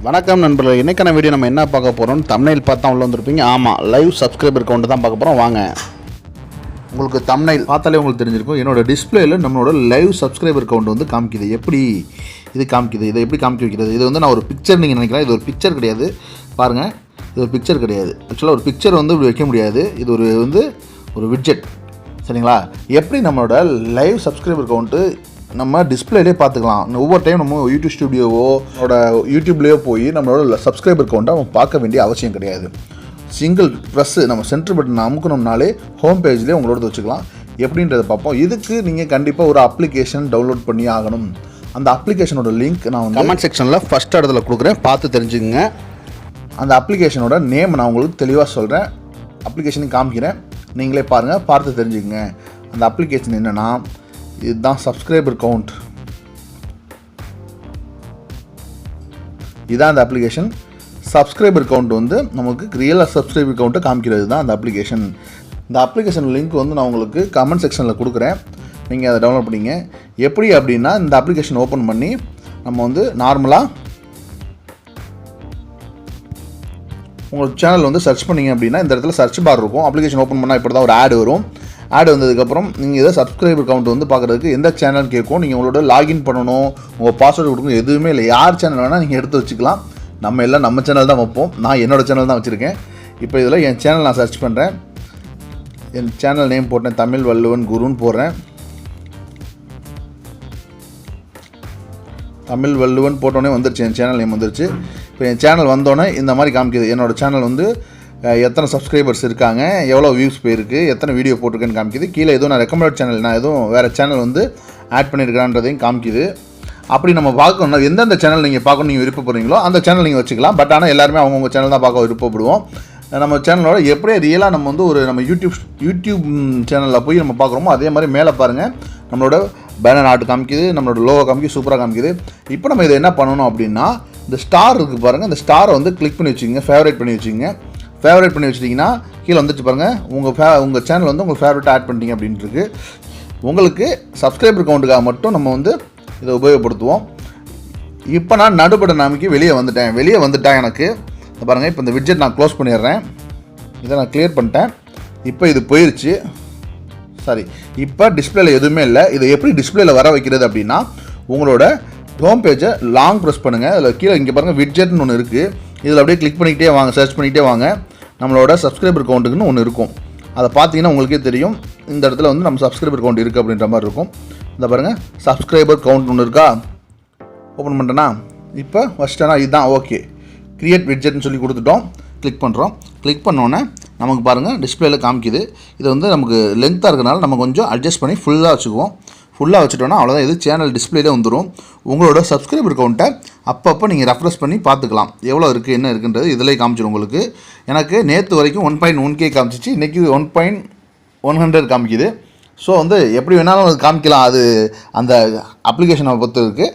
வணக்கம் நண்பர்களே, இன்றைக்கான வீடியோ நம்ம என்ன பார்க்க போகிறோம்? தம்ப்நெயில் பார்த்தா உள்ள வந்துருப்பீங்க. ஆமாம், லைவ் சப்ஸ்கிரைபர் கவுண்ட் தான் பார்க்க போகிறோம். வாங்க. உங்களுக்கு தம்ப்நெயில் பார்த்தாலே உங்களுக்கு தெரிஞ்சிருக்கும். என்னோடய டிஸ்பிளேயில் நம்மளோட லைவ் சப்ஸ்கிரைபர் கவுண்ட் வந்து காமிக்குது. எப்படி இது காமிக்குது? இதை எப்படி காமிக்க வைக்கிறது? இது வந்து நான் ஒரு பிக்சர் நீங்கள் நினைக்கிறேன். இது ஒரு பிக்சர் கிடையாது. பாருங்கள், இது ஒரு பிக்சர் கிடையாது. ஆக்சுவலாக ஒரு பிக்சர் வந்து இப்படி வைக்க முடியாது. இது ஒரு விட்ஜெட். சரிங்களா? எப்படி நம்மளோட லைவ் சப்ஸ்கிரைபர் கவுண்ட்டு நம்ம டிஸ்பிளேலே பார்த்துக்கலாம். ஒவ்வொரு டைம் நம்ம யூடியூப் ஸ்டுடியோவோ யூடியூப்லேயோ போய் நம்மளோட சப்ஸ்கிரைபர் கவுண்ட்டை நம்ம பார்க்க வேண்டிய அவசியம் கிடையாது. சிங்கிள் ப்ரெஸ்ஸு நம்ம சென்டர் பட்டன் அமுக்கணும்னாலே ஹோம் பேஜ்லேயே உங்களோட வச்சுக்கலாம். எப்படின்றத பார்ப்போம். இதுக்கு நீங்கள் கண்டிப்பாக ஒரு அப்ளிகேஷன் டவுன்லோட் பண்ணி ஆகணும். அந்த அப்ளிகேஷனோட லிங்க் நான் வந்து கமெண்ட் செக்ஷனில் ஃபஸ்ட் இடத்துல கொடுக்குறேன், பார்த்து தெரிஞ்சுக்கங்க. அந்த அப்ளிகேஷனோட நேம் நான் உங்களுக்கு தெளிவாக சொல்கிறேன். அப்ளிகேஷனையும் காமிக்கிறேன், நீங்களே பாருங்கள், பார்த்து தெரிஞ்சுக்கங்க. அந்த அப்ளிகேஷன் என்னென்னா, இதுதான் சப்ஸ்கிரைபர் கவுண்ட். இதுதான் அந்த அப்ளிகேஷன். சப்ஸ்கிரைபர் கவுண்ட் வந்து நமக்கு ரியலாக சப்ஸ்கிரைபர் கவுண்ட்டை காமிக்கிறது தான் அந்த அப்ளிகேஷன். இந்த அப்ளிகேஷன் லிங்க் வந்து நான் உங்களுக்கு கமெண்ட் செக்ஷனில் கொடுக்குறேன், நீங்கள் அதை டவுன்லோட் பண்ணிங்க. எப்படி அப்படின்னா, இந்த அப்ளிகேஷன் ஓப்பன் பண்ணி நம்ம வந்து நார்மலாக உங்கள் சேனல் வந்து சர்ச் பண்ணிங்க அப்படின்னா இந்த இடத்துல சர்ச் பார் இருக்கும். அப்ளிகேஷன் ஓப்பன் பண்ணால் இப்படி தான் ஒரு ஆடு வரும். ஆடு வந்ததுக்கப்புறம் நீங்கள் இதை சப்ஸ்கிரைபர் கவுண்ட் வந்து பார்க்குறதுக்கு எந்த சேனல் கேட்கும். நீங்கள் உங்களோட லாகின் பண்ணணும், உங்கள் பாஸ்வேர்டு கொடுக்கணும், எதுவுமே இல்லை. யார் சேனல் வேணால் நீங்கள் எடுத்து வச்சுக்கலாம். நம்ம எல்லாம் நம்ம சேனல் தான் வைப்போம். நான் என்னோடய சேனல் தான் வச்சுருக்கேன். இப்போ இதில் என் சேனல் நான் சர்ச் பண்ணுறேன். என் சேனல் நேம் போட்டேன், தமிழ் வள்ளுவன் குருன்னு போடுறேன். தமிழ் வள்ளுவன் போட்டோன்னே வந்துருச்சு, என் சேனல் நேம் வந்துருச்சு. இப்போ என் சேனல் வந்தோடனே இந்த மாதிரி காமிக்குது. என்னோடய சேனல் வந்து எத்தனை சப்ஸ்கிரைபர்ஸ் இருக்காங்க, எவ்வளோ வியூஸ் போயிருக்கு, எத்தனை வீடியோ போட்டிருக்கேன்னு காமிக்குது. கீழே எதுவும் நான் ரெக்கமெண்டட் சேனல், நான் எதுவும் வேறு சேனல் வந்து ஆட் பண்ணியிருக்கிறேன்றதையும் காமிக்குது. அப்படி நம்ம பார்க்கணும்னா எந்தெந்த சேனல் நீங்கள் பார்க்கணும் நீங்கள் விருப்பப்படுறீங்களோ அந்த சேனல் நீங்கள் வச்சுக்கலாம். பட் ஆனால் எல்லாருமே அவங்கவுங்க சேனல் தான் பார்க்க விருப்பப்படுவோம். நம்ம சேனலோட எப்படியே ரியலாக நம்ம வந்து நம்ம யூடியூப் சேனலில் போய் நம்ம பார்க்குறோமோ அதே மாதிரி மேலே பாருங்கள், நம்மளோட பேனர் ஆர்ட் காமிக்குது, நம்மளோட லோகோ காமிக்குது, சூப்பராக காமிக்குது. இப்போ நம்ம இதை என்ன பண்ணணும் அப்படின்னா, இந்த ஸ்டார் இருக்குது பாருங்கள், இந்த ஸ்டாரை வந்து கிளிக் பண்ணி வச்சுக்கோங்க, ஃபேவரேட் பண்ணி வச்சுக்கோங்க. ஃபேவரேட் பண்ணி வச்சிட்டிங்கன்னா கீழே வந்துச்சு பாருங்கள், உங்கள் சேனல் வந்து உங்கள் ஃபேவரட் ஆட் பண்ணிட்டீங்க அப்படின்ட்டு இருக்குது. உங்களுக்கு சப்ஸ்கிரைபர் கவுண்ட்டுக்காக மட்டும் நம்ம வந்து இதை உபயோகப்படுத்துவோம். இப்போ நான் நடுபட்டன் அமைக்கி வெளியே வந்துட்டேன். எனக்கு பாருங்கள், இப்போ இந்த விட்ஜெட் நான் க்ளோஸ் பண்ணிடுறேன். இதை நான் கிளியர் பண்ணிட்டேன். இப்போ இது போயிடுச்சு. இப்போ டிஸ்பிளேல எதுவுமே இல்லை. இதை எப்படி டிஸ்பிளேல வர வைக்கிறது அப்படின்னா, உங்களோட ஹோம் பேஜை லாங் ப்ரெஸ் பண்ணுங்கள். அதில் கீழே இங்கே பாருங்கள் விட்ஜெட்னு ஒன்று இருக்குது. இதில் அப்படியே கிளிக் பண்ணிக்கிட்டே வாங்க, சர்ச் பண்ணிக்கிட்டே வாங்க. நம்மளோட சப்ஸ்கிரைபர் கவுண்ட்டுக்குன்னு ஒன்று இருக்கும். அதை பார்த்தீங்கன்னா உங்களுக்கே தெரியும். இந்த இடத்துல வந்து நம்ம சப்ஸ்கிரைபர் கவுண்ட் இருக்குது அப்படின்ற மாதிரி இருக்கும். இந்த பாருங்கள், சப்ஸ்கிரைபர் கவுண்ட் ஒன்று இருக்கா, ஓப்பன் பண்ணிட்டேன்னா இப்போ ஃபஸ்ட்டானா இதுதான். ஓகே, கிரியேட் விட்ஜெட்னு சொல்லி கொடுத்துட்டோம். கிளிக் பண்ணுறோம். கிளிக் பண்ணோன்னே நமக்கு பாருங்கள் டிஸ்பிளேல காமிக்குது. இது வந்து நமக்கு லென்த்தாக இருக்கிறனால நம்ம கொஞ்சம் அட்ஜஸ்ட் பண்ணி ஃபுல்லாக வச்சுக்குவோம். ஃபுல்லாக வச்சுட்டோன்னா அவ்வளோதான், இது சேனல் டிஸ்பிளேலே வந்துடும். உங்களோட சப்ஸ்கிரைபர் கவுண்ட்டை அப்பப்போ நீங்கள் ரெஃப்ரெஷ் பண்ணி பார்த்துக்கலாம், எவ்வளோ இருக்குது என்ன இருக்குன்றது இதிலே காமிச்சிடும் உங்களுக்கு. எனக்கு நேற்று வரைக்கும் 1.1K காமிச்சிச்சு, இன்றைக்கி 1.100 காமிக்குது. ஸோ வந்து எப்படி வேணாலும் அது காமிக்கலாம், அது அந்த அப்ளிகேஷனை பொறுத்து இருக்குது.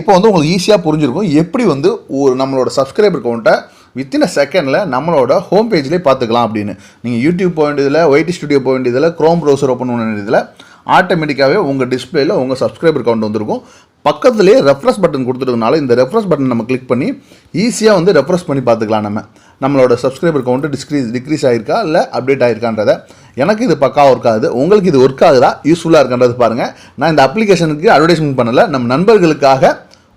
இப்போ வந்து உங்களுக்கு ஈஸியாக புரிஞ்சிருக்கும் எப்படி வந்து நம்மளோட சப்ஸ்கிரைபர் கவுண்ட்டை வித்தின் அ செகண்டில் நம்மளோட ஹோம் பேஜ்லேயே பார்த்துக்கலாம் அப்படின்னு. நீங்கள் யூடியூப் போக வேண்டியதில், ஒய்டி ஸ்டுடியோ போக வேண்டியதில், க்ரோம் ப்ரௌசர் ஓப்பன் பண்ண வேண்டியதில், ஆட்டோமேட்டிக்காகவே உங்கள் டிஸ்பிளேயில் உங்கள் சப்ஸ்கிரைபர் கவுண்ட் வந்துருக்கும். பக்கத்துலேயே ரெஃப்ரெஷ் பட்டன் கொடுத்துருக்கனால இந்த ரெஃப்ரெஷ் பட்டன் நம்ம கிளிக் பண்ணி ஈஸியாக வந்து ரெஃப்ரெஷ் பண்ணி பார்த்துக்கலாம். நம்மளோட சப்ஸ்கிரைபர் கவுண்ட்டு டிக்ரீஸ் ஆகிருக்கா இல்லை அப்டேட் ஆகிருக்கான்றதை. எனக்கு இது பக்காவாக ஒர்க் ஆகுது. உங்களுக்கு இது ஒர்க் ஆகுதா, யூஸ்ஃபுல்லாக இருக்கின்றது பாருங்கள். நான் இந்த அப்ளிகேஷனுக்கு அட்வர்டைஸ்மெண்ட் பண்ணலை, நம்ம நண்பர்களுக்காக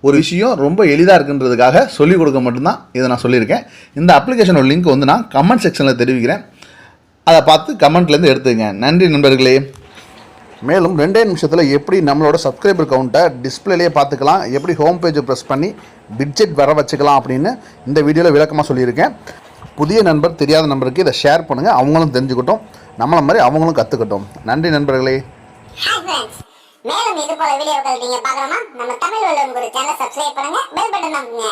ஒரு விஷயம் ரொம்ப எளிதாக இருக்குன்றதுக்காக சொல்லிக் கொடுக்க மட்டும்தான் இதை நான் சொல்லியிருக்கேன். இந்த அப்ளிகேஷனோட லிங்க் வந்து நான் கமெண்ட் செக்ஷனில் தெரிவிக்கிறேன், அதை பார்த்து கமெண்ட்லேருந்து எடுத்துங்க. நன்றி நண்பர்களே. மேலும் 2 நிமிஷத்தில் எப்படி நம்மளோட சப்ஸ்கிரைபர் கவுண்ட்டை டிஸ்பிளேலேயே பார்த்துக்கலாம், எப்படி ஹோம் பேஜை ப்ரெஸ் பண்ணி விட்ஜெட் வர வச்சுக்கலாம் அப்படின்னு இந்த வீடியோவில் விளக்கமாக சொல்லியிருக்கேன். புதிய நண்பர், தெரியாத நம்பருக்கு இதை ஷேர் பண்ணுங்கள், அவங்களும் தெரிஞ்சுக்கிட்டோம், நம்மளை மாதிரி அவங்களும் கற்றுக்கட்டும். நன்றி நண்பர்களே. மேலும் இது போல வீடியோக்கள் நீங்க பார்க்கணுமா, நம்ம தமிழ் வள்ளுவன் குரு சேனலை சப்ஸ்கிரைப் பண்ணுங்க, பெல் பட்டன் அமுக்குங்க.